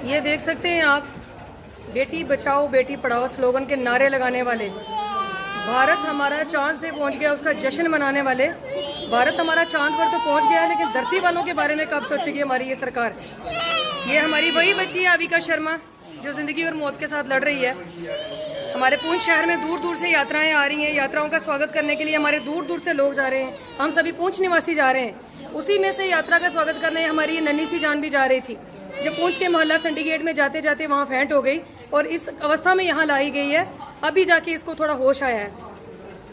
ये देख सकते हैं आप, बेटी बचाओ बेटी पढ़ाओ स्लोगन के नारे लगाने वाले, भारत हमारा चांद पे पहुंच गया उसका जश्न मनाने वाले। भारत हमारा चांद पर तो पहुंच गया है, लेकिन धरती वालों के बारे में कब सोचेगी हमारी ये सरकार। ये हमारी वही बच्ची है अविका शर्मा, जो ज़िंदगी और मौत के साथ लड़ रही है। हमारे पूंछ शहर में दूर दूर से यात्राएं आ रही हैं। यात्राओं का स्वागत करने के लिए हमारे दूर दूर से लोग जा रहे हैं। हम सभी पूंछ निवासी जा रहे हैं। उसी में से यात्रा का स्वागत करने हमारी ये नन्ही सी जान भी जा रही थी, जो पूंछ के मोहल्ला सिंडिकेट में जाते जाते वहाँ फेंट हो गई और इस अवस्था में यहाँ लाई गई है। अभी जाके इसको थोड़ा होश आया है।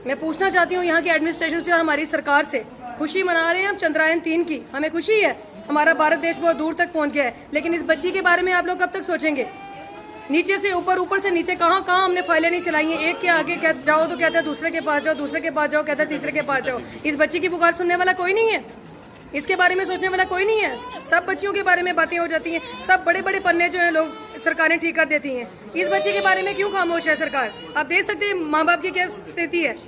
मैं पूछना चाहती हूँ यहाँ के एडमिनिस्ट्रेशन से और हमारी सरकार से, खुशी मना रहे हैं हम चंद्रयान 3 की, हमें खुशी है, हमारा भारत देश बहुत दूर तक पहुँच गया है, लेकिन इस बच्ची के बारे में आप लोग कब तक सोचेंगे। नीचे से ऊपर, ऊपर से नीचे, कहाँ कहाँ हमने फाइलें नहीं चलाई हैं। एक के आगे जाओ तो कहता है दूसरे के पास जाओ, दूसरे के पास जाओ कहता है तीसरे के पास जाओ। इस बच्ची की पुकार सुनने वाला कोई नहीं है, इसके बारे में सोचने वाला कोई नहीं है। सब बच्चियों के बारे में बातें हो जाती हैं, सब बड़े बड़े पन्ने जो हैं लोग सरकारें ठीक कर देती हैं। इस बच्ची के बारे में क्यों खामोश है सरकार। आप देख सकते हैं माँ बाप की क्या स्थिति है।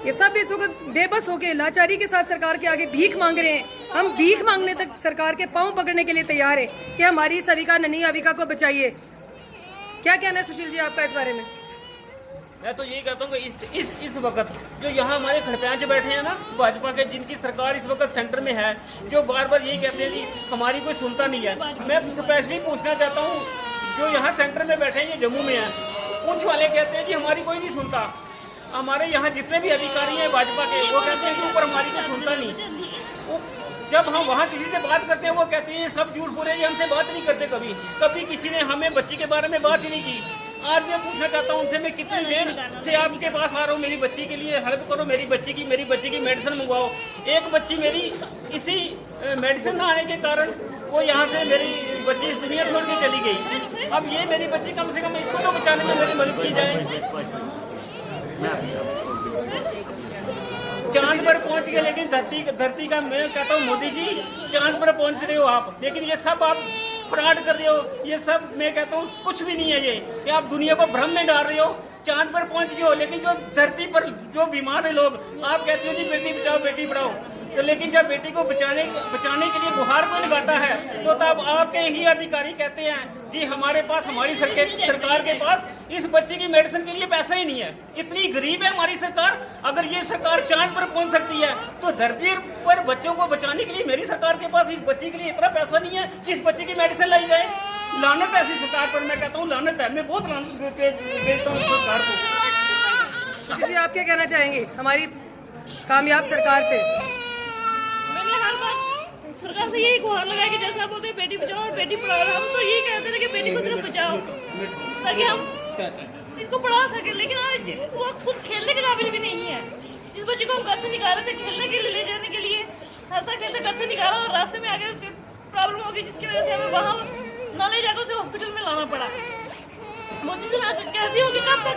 ये सब इस वक्त बेबस होके लाचारी के साथ सरकार के आगे भीख मांग रहे हैं। हम भीख मांगने तक सरकार के पांव पकड़ने के लिए तैयार है कि हमारी इस अविका, नन्ही अविका को बचाइए। क्या कहना है सुशील जी आपका इस बारे में। मैं तो यही कहता हूँ कि इस वक्त जो यहाँ हमारे खड़प्यांच बैठे हैं ना भाजपा के, जिनकी सरकार इस वक्त सेंटर में है, जो बार बार यही कहते हैं कि हमारी कोई सुनता नहीं है। मैं स्पेशली पूछना चाहता हूँ, जो यहाँ सेंटर में बैठे हैं, ये जम्मू में है, पूंछ वाले कहते हैं कि हमारी कोई नहीं सुनता। हमारे यहाँ जितने भी अधिकारी हैं भाजपा के, वो कहते हैं कि ऊपर हमारी कोई सुनता नहीं। जब हम वहाँ किसी से बात करते हैं वो कहते हैं सब झूठ बोले, ये हमसे बात नहीं करते। कभी किसी ने हमें बच्ची के बारे में बात ही नहीं की। आज मैं पूछना चाहता हूँ उनसे, मैं कितनी देर से आपके पास आ रहा हूँ, मेरी बच्ची के लिए हेल्प करो, मेरी बच्ची की मेडिसिन मंगवाओ। एक बच्ची मेरी इसी मेडिसिन ना आने के कारण वो यहाँ से मेरी बच्ची इस दुनिया छोड़ के चली गई। अब ये मेरी बच्ची, कम से कम इसको तो बचाने में मेरी मदद की जाए। चांद पर पहुंच गए, लेकिन धरती का, मैं कहता हूँ मोदी जी, चांद पर पहुंच रहे हो आप, लेकिन ये सब आप फ्रॉड कर रहे हो। ये सब मैं कहता हूँ कुछ भी नहीं है। ये आप दुनिया को भ्रम में डाल रहे हो। चांद पर पहुंच गए हो, लेकिन जो धरती पर जो बीमार है लोग, आप कहते हो जी बेटी बचाओ बेटी पढ़ाओ, तो लेकिन जब बेटी को बचाने के लिए गुहार कोई लगाता है, तो तब आपके ही अधिकारी कहते हैं जी हमारे पास, हमारी सरकार के पास इस बच्चे की मेडिसिन के लिए पैसा ही नहीं है। इतनी गरीब है हमारी सरकार। अगर ये सरकार चांद पर पहुंच सकती है, तो धरती पर बच्चों को बचाने के लिए मेरी सरकार के पास इस बच्ची के लिए इतना पैसा नहीं है कि इस बच्चे की मेडिसिन लाई जाए। लानत है ऐसी सरकार पर, मैं कहता हूँ लानत है। मैं बहुत लानत देता हूँ सरकार को। जी आप क्या कहना चाहेंगे हमारी कामयाब सरकार से। सरकार से यही गुहार लगाया कि जैसा बोलते हैं बेटी बचाओ और बेटी पढ़ाओ, हम तो यही कहते हैं कि बेटी को सिर्फ बचाओ ताकि हम इसको पढ़ा सके। लेकिन आज वो खुद खेलने के काबिल भी नहीं है। इस बच्चे को हम घर से निकाल रहे थे खेलने के लिए, ले जाने के लिए, हंसता खेलते घर से निकाला और रास्ते में आगे उसकी प्रॉब्लम होगी, जिसकी वजह से हमें वहाँ न ले जाकर उसे हॉस्पिटल में लाना पड़ा। मोदी से आज कहती होगी कब तक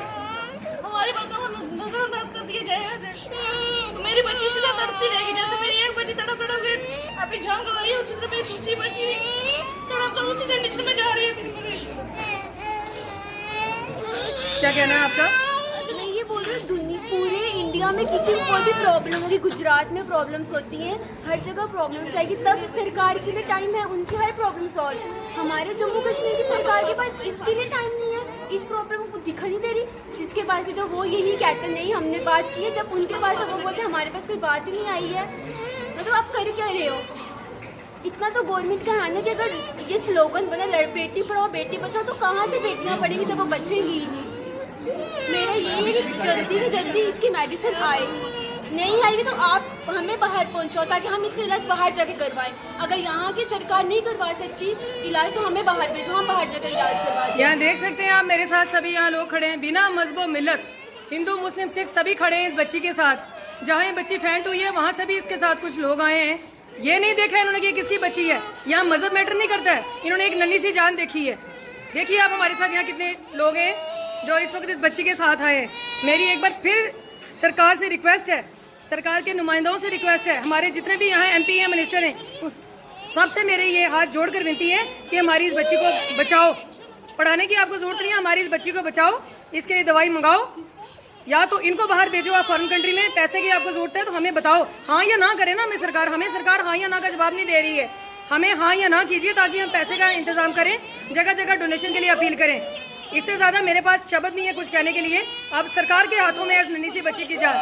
हमारी बातों को नजरअंदाज कर दिया जाएगा। तो मेरी बच्ची सीधा तड़पती रहेगी, जैसे मेरी एक बच्ची तड़प के अभी जान लगा रही है, उसी तरह मेरी दूसरी बच्ची तड़प कर उसी कंडीशन में जा रही है। क्या कहना है आपका। तो मैं ये बोल रही हूँ, पूरे इंडिया में किसी को कोई भी प्रॉब्लम होगी, गुजरात में प्रॉब्लम्स होती हैं, हर जगह प्रॉब्लम्स आएगी, तब सरकार के लिए टाइम है उनकी हर प्रॉब्लम सॉल्व। हमारे जम्मू कश्मीर की सरकार के पास इसके लिए टाइम नहीं है, इस प्रॉब्लम को दिखा नहीं दे रही। जिसके बाद जो वो यही कहते नहीं हमने बात की है, जब उनके पास जब वो बोलते हमारे पास कोई बात ही नहीं आई है, मतलब आप कर क्या रहे हो। इतना तो गवर्नमेंट का है ना कि अगर ये स्लोगन बना बेटी पढ़ाओ बेटी बचाओ, तो कहाँ से बेटियाँ पढ़ेंगी जब वो बचेंगी ही नहीं। मेरा ये है कि जल्दी से जल्दी इसकी मेडिसिन आए, नहीं आएगी तो आप हमें बाहर पहुंचाओ ताकि हम इसका इलाज बाहर जाके करवाएं। अगर यहाँ की सरकार नहीं करवा सकती इलाज, तो हमें बाहर भेजो, हम बाहर जाकर इलाज करवाएं। यहाँ देख सकते हैं आप, मेरे साथ सभी यहाँ लोग खड़े हैं, बिना मजहब मिल्लत, हिंदू मुस्लिम सिख सभी खड़े हैं इस बच्ची के साथ। जहाँ ये बच्ची फेंट हुई है वहाँ से भी इसके साथ कुछ लोग आए हैं। ये नहीं देखा इन्होंने कि किसकी बच्ची है। यहाँ मजहब मैटर नहीं करता है, इन्होंने एक नन्ही सी जान देखी है। देखिए आप हमारे साथ यहाँ कितने लोग हैं जो इस वक्त इस बच्ची के साथ आए हैं। मेरी एक बार फिर सरकार से रिक्वेस्ट है, सरकार के नुमाइंदों से रिक्वेस्ट है, हमारे जितने भी यहाँ MP हैं, मिनिस्टर हैं, सबसे मेरे ये हाथ जोड़कर विनती है कि हमारी इस बच्ची को बचाओ। पढ़ाने की आपको जरूरत नहीं है, हमारी इस बच्ची को बचाओ, इसके लिए दवाई मंगाओ, या तो इनको बाहर भेजो आप फॉरेन कंट्री में। पैसे की आपको जरूरत है तो हमें बताओ, हाँ या ना करें ना हमें सरकार हाँ या ना का जवाब नहीं दे रही है। हमें हाँ या ना कीजिए ताकि हम पैसे का इंतजाम करें, जगह जगह डोनेशन के लिए अपील करें। इससे ज्यादा मेरे पास शब्द नहीं है कुछ कहने के लिए। अब सरकार के हाथों में है इस नन्ही सी बच्ची की जान।